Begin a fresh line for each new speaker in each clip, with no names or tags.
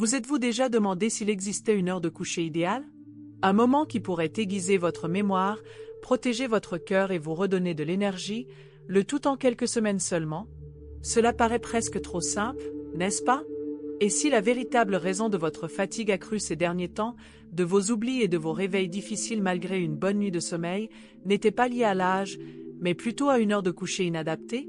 Vous êtes-vous déjà demandé s'il existait une heure de coucher idéale? Un moment qui pourrait aiguiser votre mémoire, protéger votre cœur et vous redonner de l'énergie, le tout en quelques semaines seulement? Cela paraît presque trop simple, n'est-ce pas? Et si la véritable raison de votre fatigue accrue ces derniers temps, de vos oublis et de vos réveils difficiles malgré une bonne nuit de sommeil, n'était pas liée à l'âge, mais plutôt à une heure de coucher inadaptée?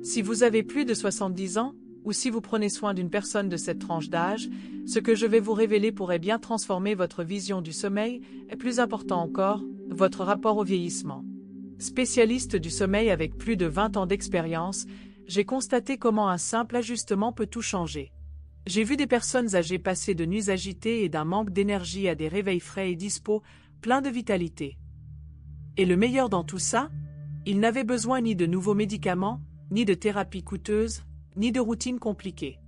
Si vous avez plus de 70 ans, ou si vous prenez soin d'une personne de cette tranche d'âge, ce que je vais vous révéler pourrait bien transformer votre vision du sommeil, et plus important encore, votre rapport au vieillissement. Spécialiste du sommeil avec plus de 20 ans d'expérience, j'ai constaté comment un simple ajustement peut tout changer. J'ai vu des personnes âgées passer de nuits agitées et d'un manque d'énergie à des réveils frais et dispos, pleins de vitalité. Et le meilleur dans tout ça, ils n'avaient besoin ni de nouveaux médicaments, ni de thérapies coûteuses, ni de routines compliquées.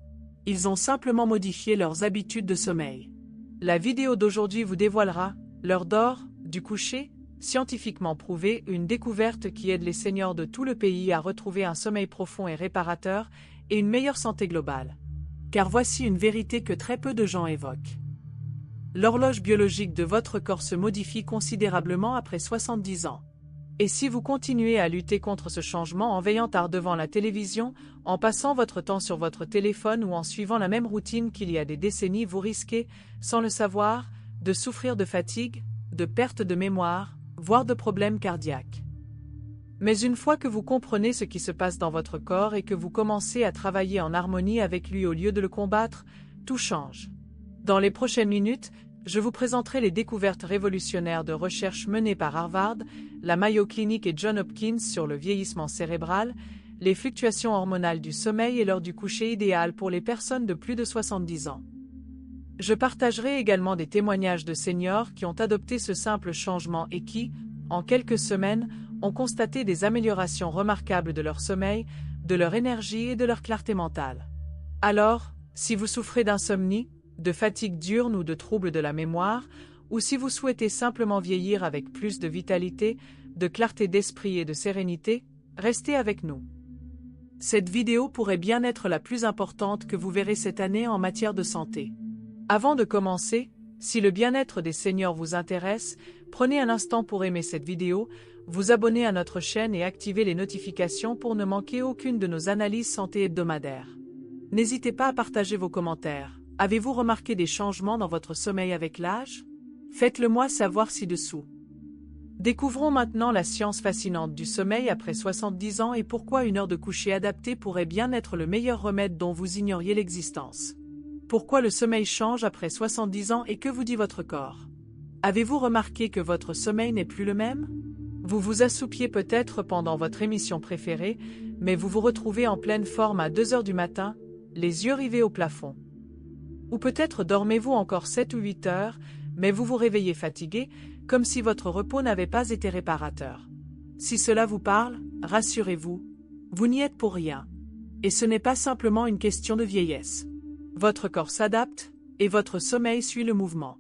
Ils ont simplement modifié leurs habitudes de sommeil. La vidéo d'aujourd'hui vous dévoilera l'heure d'or du coucher, scientifiquement prouvé, une découverte qui aide les seniors de tout le pays à retrouver un sommeil profond et réparateur et une meilleure santé globale. Car voici une vérité que très peu de gens évoquent. L'horloge biologique de votre corps se modifie considérablement après 70 ans. Et si vous continuez à lutter contre ce changement en veillant tard devant la télévision, en passant votre temps sur votre téléphone ou en suivant la même routine qu'il y a des décennies, vous risquez, sans le savoir, de souffrir de fatigue, de perte de mémoire, voire de problèmes cardiaques. Mais une fois que vous comprenez ce qui se passe dans votre corps et que vous commencez à travailler en harmonie avec lui au lieu de le combattre, tout change. Dans les prochaines minutes, je vous présenterai les découvertes révolutionnaires de recherche menées par Harvard, la Mayo Clinic et Johns Hopkins sur le vieillissement cérébral, les fluctuations hormonales du sommeil et l'heure du coucher idéal pour les personnes de plus de 70 ans. Je partagerai également des témoignages de seniors qui ont adopté ce simple changement et qui, en quelques semaines, ont constaté des améliorations remarquables de leur sommeil, de leur énergie et de leur clarté mentale. Alors, si vous souffrez d'insomnie, de fatigue diurne ou de troubles de la mémoire, ou si vous souhaitez simplement vieillir avec plus de vitalité, de clarté d'esprit et de sérénité, restez avec nous. Cette vidéo pourrait bien être la plus importante que vous verrez cette année en matière de santé. Avant de commencer, si le bien-être des seniors vous intéresse, prenez un instant pour aimer cette vidéo, vous abonner à notre chaîne et activer les notifications pour ne manquer aucune de nos analyses santé hebdomadaires. N'hésitez pas à partager vos commentaires. Avez-vous remarqué des changements dans votre sommeil avec l'âge? Faites-le moi savoir ci-dessous. Découvrons maintenant la science fascinante du sommeil après 70 ans et pourquoi une heure de coucher adaptée pourrait bien être le meilleur remède dont vous ignoriez l'existence. Pourquoi le sommeil change après 70 ans et que vous dit votre corps? Avez-vous remarqué que votre sommeil n'est plus le même? Vous vous assoupiez peut-être pendant votre émission préférée, mais vous vous retrouvez en pleine forme à 2 heures du matin, les yeux rivés au plafond. Ou peut-être dormez-vous encore 7 ou 8 heures, mais vous vous réveillez fatigué, comme si votre repos n'avait pas été réparateur. Si cela vous parle, rassurez-vous, vous n'y êtes pour rien. Et ce n'est pas simplement une question de vieillesse. Votre corps s'adapte, et votre sommeil suit le mouvement.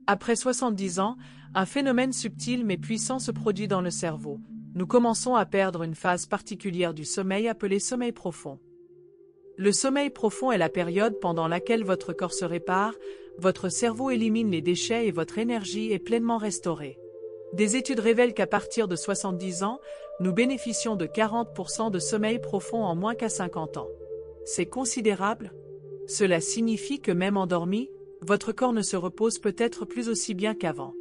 Après 70 ans, un phénomène subtil mais puissant se produit dans le cerveau. Nous commençons à perdre une phase particulière du sommeil appelée sommeil profond. Le sommeil profond est la période pendant laquelle votre corps se répare, votre cerveau élimine les déchets et votre énergie est pleinement restaurée. Des études révèlent qu'à partir de 70 ans, nous bénéficions de 40% de sommeil profond en moins qu'à 50 ans. C'est considérable. Cela signifie que même endormi, votre corps ne se repose peut-être plus aussi bien qu'avant.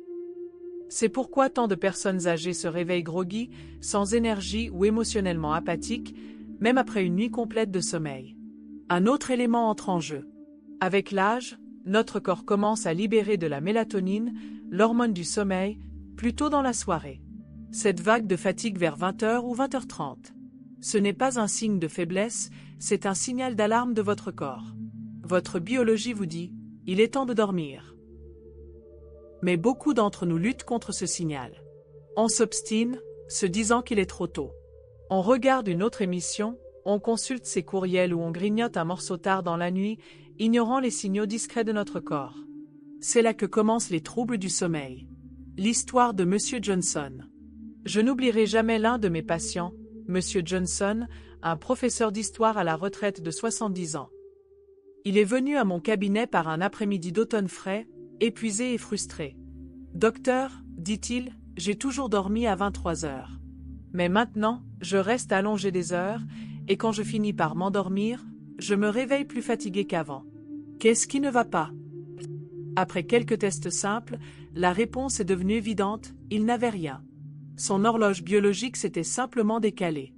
C'est pourquoi tant de personnes âgées se réveillent groggy, sans énergie ou émotionnellement apathiques, même après une nuit complète de sommeil. Un autre élément entre en jeu. Avec l'âge, notre corps commence à libérer de la mélatonine, l'hormone du sommeil, plus tôt dans la soirée. Cette vague de fatigue vers 20h ou 20h30. Ce n'est pas un signe de faiblesse, c'est un signal d'alarme de votre corps. Votre biologie vous dit « il est temps de dormir ». Mais beaucoup d'entre nous luttent contre ce signal. On s'obstine, se disant qu'il est trop tôt. On regarde une autre émission, on consulte ses courriels ou on grignote un morceau tard dans la nuit, ignorant les signaux discrets de notre corps. C'est là que commencent les troubles du sommeil. L'histoire de Monsieur Johnson. Je n'oublierai jamais l'un de mes patients, Monsieur Johnson, un professeur d'histoire à la retraite de 70 ans. Il est venu à mon cabinet par un après-midi d'automne frais, épuisé et frustré. « Docteur, dit-il, j'ai toujours dormi à 23 heures. Mais maintenant, je reste allongé des heures, et quand je finis par m'endormir, je me réveille plus fatigué qu'avant. Qu'est-ce qui ne va pas ?» Après quelques tests simples, la réponse est devenue évidente, il n'avait rien. Son horloge biologique s'était simplement décalée.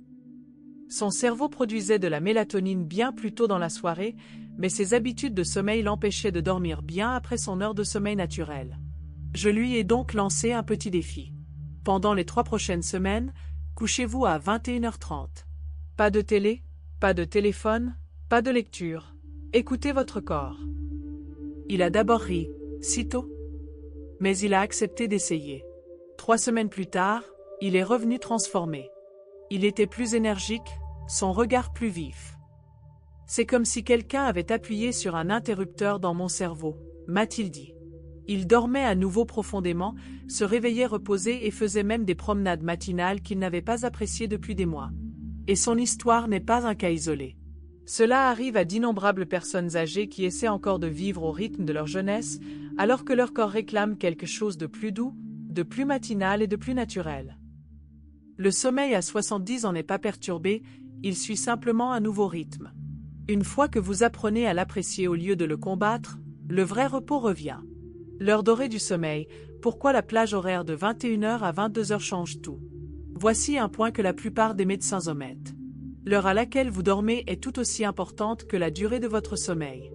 Son cerveau produisait de la mélatonine bien plus tôt dans la soirée, mais ses habitudes de sommeil l'empêchaient de dormir bien après son heure de sommeil naturelle. Je lui ai donc lancé un petit défi. Pendant les 3 prochaines semaines, couchez-vous à 21h30. Pas de télé, pas de téléphone, pas de lecture. Écoutez votre corps. Il a d'abord ri, sitôt. Mais il a accepté d'essayer. 3 semaines plus tard, il est revenu transformé. Il était plus énergique, son regard plus vif. C'est comme si quelqu'un avait appuyé sur un interrupteur dans mon cerveau, m'a-t-il dit. Il dormait à nouveau profondément, se réveillait reposé et faisait même des promenades matinales qu'il n'avait pas appréciées depuis des mois. Et son histoire n'est pas un cas isolé. Cela arrive à d'innombrables personnes âgées qui essaient encore de vivre au rythme de leur jeunesse, alors que leur corps réclame quelque chose de plus doux, de plus matinal et de plus naturel. Le sommeil à 70 ans n'est pas perturbé, il suit simplement un nouveau rythme. Une fois que vous apprenez à l'apprécier au lieu de le combattre, le vrai repos revient. L'heure dorée du sommeil, pourquoi la plage horaire de 21h à 22h change tout? Voici un point que la plupart des médecins omettent. L'heure à laquelle vous dormez est tout aussi importante que la durée de votre sommeil.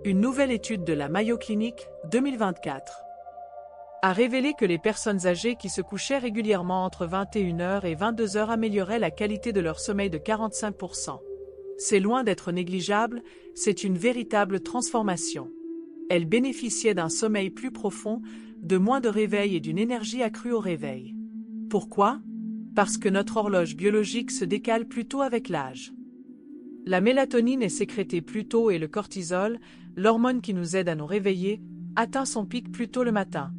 Une nouvelle étude de la Mayo Clinic, 2024, a révélé que les personnes âgées qui se couchaient régulièrement entre 21h et 22h amélioraient la qualité de leur sommeil de 45%. C'est loin d'être négligeable, c'est une véritable transformation. Elles bénéficiaient d'un sommeil plus profond, de moins de réveil et d'une énergie accrue au réveil. Pourquoi ? Parce que notre horloge biologique se décale plus tôt avec l'âge. La mélatonine est sécrétée plus tôt et le cortisol, l'hormone qui nous aide à nous réveiller, atteint son pic plus tôt le matin.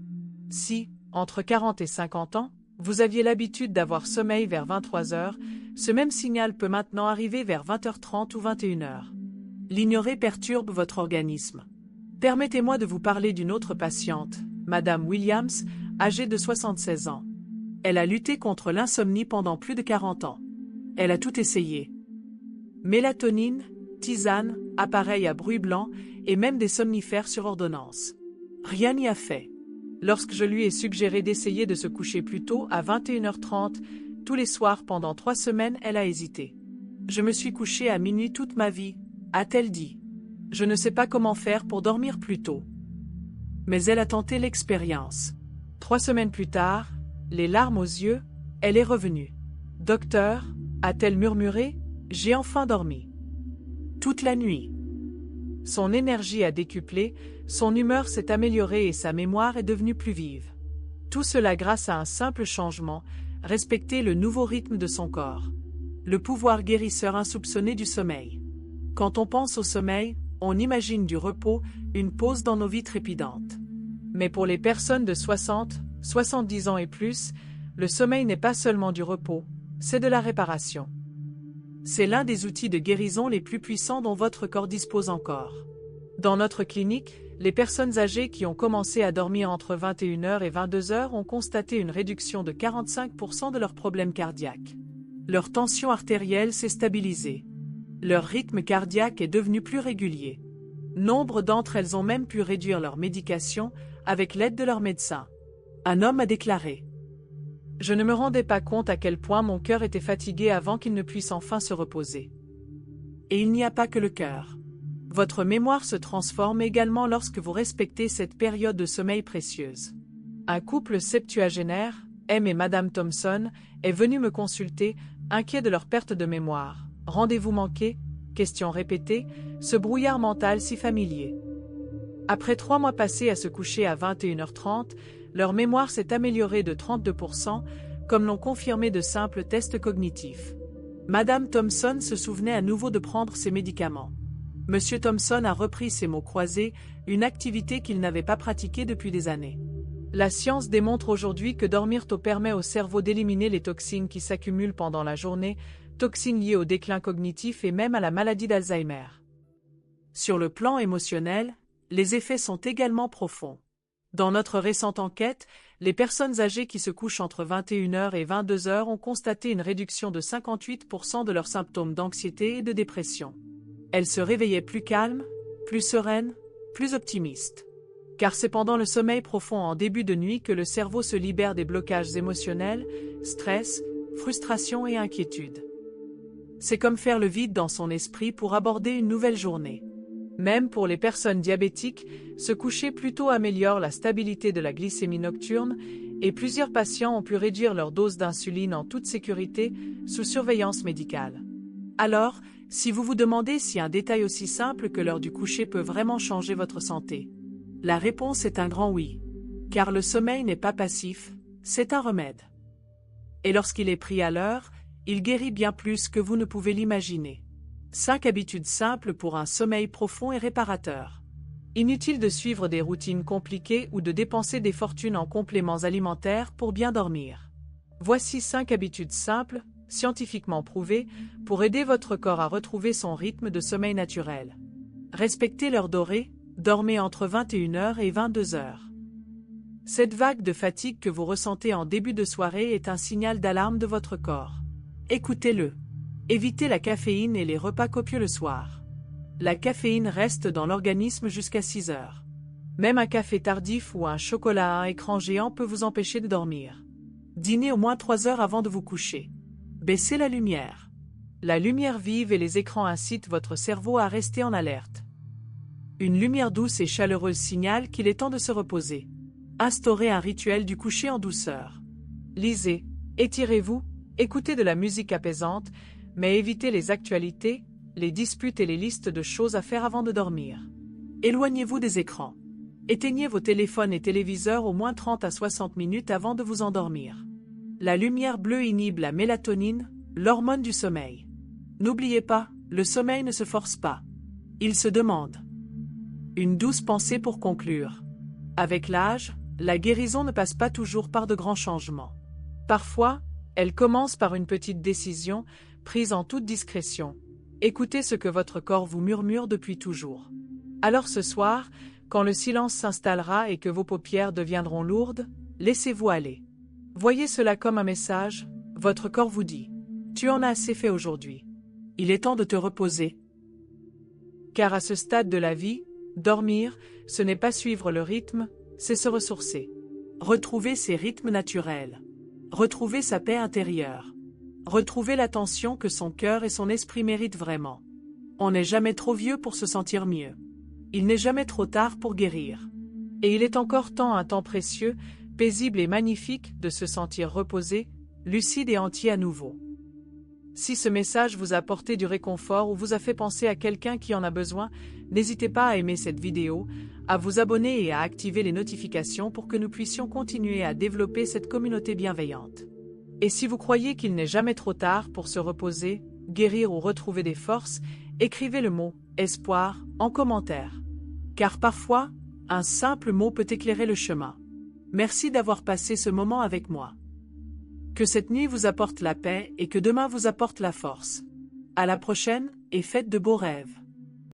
Si, entre 40 et 50 ans, vous aviez l'habitude d'avoir sommeil vers 23 heures, ce même signal peut maintenant arriver vers 20h30 ou 21h. L'ignorer perturbe votre organisme. Permettez-moi de vous parler d'une autre patiente, Madame Williams, âgée de 76 ans. Elle a lutté contre l'insomnie pendant plus de 40 ans. Elle a tout essayé. Mélatonine, tisane, appareil à bruit blanc et même des somnifères sur ordonnance. Rien n'y a fait. Lorsque je lui ai suggéré d'essayer de se coucher plus tôt à 21h30, tous les soirs pendant 3 semaines, elle a hésité. « Je me suis couchée à minuit toute ma vie », a-t-elle dit. « Je ne sais pas comment faire pour dormir plus tôt. » Mais elle a tenté l'expérience. 3 semaines plus tard, les larmes aux yeux, elle est revenue. « Docteur », a-t-elle murmuré, « j'ai enfin dormi. Toute la nuit. » Son énergie a décuplé, son humeur s'est améliorée et sa mémoire est devenue plus vive. Tout cela grâce à un simple changement, respecter le nouveau rythme de son corps. Le pouvoir guérisseur insoupçonné du sommeil. Quand on pense au sommeil, on imagine du repos, une pause dans nos vies trépidantes. Mais pour les personnes de 60, 70 ans et plus, le sommeil n'est pas seulement du repos, c'est de la réparation. C'est l'un des outils de guérison les plus puissants dont votre corps dispose encore. Dans notre clinique, les personnes âgées qui ont commencé à dormir entre 21h et 22h ont constaté une réduction de 45% de leurs problèmes cardiaques. Leur tension artérielle s'est stabilisée. Leur rythme cardiaque est devenu plus régulier. Nombre d'entre elles ont même pu réduire leur médication avec l'aide de leur médecin. Un homme a déclaré: « Je ne me rendais pas compte à quel point mon cœur était fatigué avant qu'il ne puisse enfin se reposer. » Et il n'y a pas que le cœur. Votre mémoire se transforme également lorsque vous respectez cette période de sommeil précieuse. Un couple septuagénaire, M et Madame Thompson, est venu me consulter, inquiet de leur perte de mémoire. Rendez-vous manqué, questions répétées, ce brouillard mental si familier. Après 3 mois passés à se coucher à 21h30, leur mémoire s'est améliorée de 32%, comme l'ont confirmé de simples tests cognitifs. Madame Thompson se souvenait à nouveau de prendre ses médicaments. Monsieur Thompson a repris ses mots croisés, une activité qu'il n'avait pas pratiquée depuis des années. La science démontre aujourd'hui que dormir tôt permet au cerveau d'éliminer les toxines qui s'accumulent pendant la journée, toxines liées au déclin cognitif et même à la maladie d'Alzheimer. Sur le plan émotionnel, les effets sont également profonds. Dans notre récente enquête, les personnes âgées qui se couchent entre 21h et 22h ont constaté une réduction de 58% de leurs symptômes d'anxiété et de dépression. Elles se réveillaient plus calmes, plus sereines, plus optimistes. Car c'est pendant le sommeil profond en début de nuit que le cerveau se libère des blocages émotionnels, stress, frustration et inquiétude. C'est comme faire le vide dans son esprit pour aborder une nouvelle journée. Même pour les personnes diabétiques, se coucher plus tôt améliore la stabilité de la glycémie nocturne et plusieurs patients ont pu réduire leur dose d'insuline en toute sécurité sous surveillance médicale. Alors, si vous vous demandez si un détail aussi simple que l'heure du coucher peut vraiment changer votre santé, la réponse est un grand oui. Car le sommeil n'est pas passif, c'est un remède. Et lorsqu'il est pris à l'heure, il guérit bien plus que vous ne pouvez l'imaginer. 5 habitudes simples pour un sommeil profond et réparateur. Inutile de suivre des routines compliquées ou de dépenser des fortunes en compléments alimentaires pour bien dormir. Voici 5 habitudes simples, scientifiquement prouvées, pour aider votre corps à retrouver son rythme de sommeil naturel. Respectez l'heure dorée, dormez entre 21h et 22h. Cette vague de fatigue que vous ressentez en début de soirée est un signal d'alarme de votre corps. Écoutez-le. Évitez la caféine et les repas copieux le soir. La caféine reste dans l'organisme jusqu'à 6 heures. Même un café tardif ou un chocolat à un écran géant peut vous empêcher de dormir. Dînez au moins 3 heures avant de vous coucher. Baissez la lumière. La lumière vive et les écrans incitent votre cerveau à rester en alerte. Une lumière douce et chaleureuse signale qu'il est temps de se reposer. Instaurez un rituel du coucher en douceur. Lisez, étirez-vous, écoutez de la musique apaisante, mais évitez les actualités, les disputes et les listes de choses à faire avant de dormir. Éloignez-vous des écrans. Éteignez vos téléphones et téléviseurs au moins 30 à 60 minutes avant de vous endormir. La lumière bleue inhibe la mélatonine, l'hormone du sommeil. N'oubliez pas, le sommeil ne se force pas. Il se demande. Une douce pensée pour conclure. Avec l'âge, la guérison ne passe pas toujours par de grands changements. Parfois, elle commence par une petite décision, prise en toute discrétion. Écoutez ce que votre corps vous murmure depuis toujours. Alors ce soir, quand le silence s'installera et que vos paupières deviendront lourdes, laissez-vous aller. Voyez cela comme un message, votre corps vous dit « Tu en as assez fait aujourd'hui. Il est temps de te reposer. » Car à ce stade de la vie, dormir, ce n'est pas suivre le rythme, c'est se ressourcer. Retrouver ses rythmes naturels. Retrouver sa paix intérieure. Retrouver l'attention que son cœur et son esprit méritent vraiment. On n'est jamais trop vieux pour se sentir mieux. Il n'est jamais trop tard pour guérir. Et il est encore temps, un temps précieux, paisible et magnifique, de se sentir reposé, lucide et entier à nouveau. Si ce message vous a apporté du réconfort ou vous a fait penser à quelqu'un qui en a besoin, n'hésitez pas à aimer cette vidéo, à vous abonner et à activer les notifications pour que nous puissions continuer à développer cette communauté bienveillante. Et si vous croyez qu'il n'est jamais trop tard pour se reposer, guérir ou retrouver des forces, écrivez le mot « espoir » en commentaire. Car parfois, un simple mot peut éclairer le chemin. Merci d'avoir passé ce moment avec moi. Que cette nuit vous apporte la paix et que demain vous apporte la force. À la prochaine et faites de beaux rêves.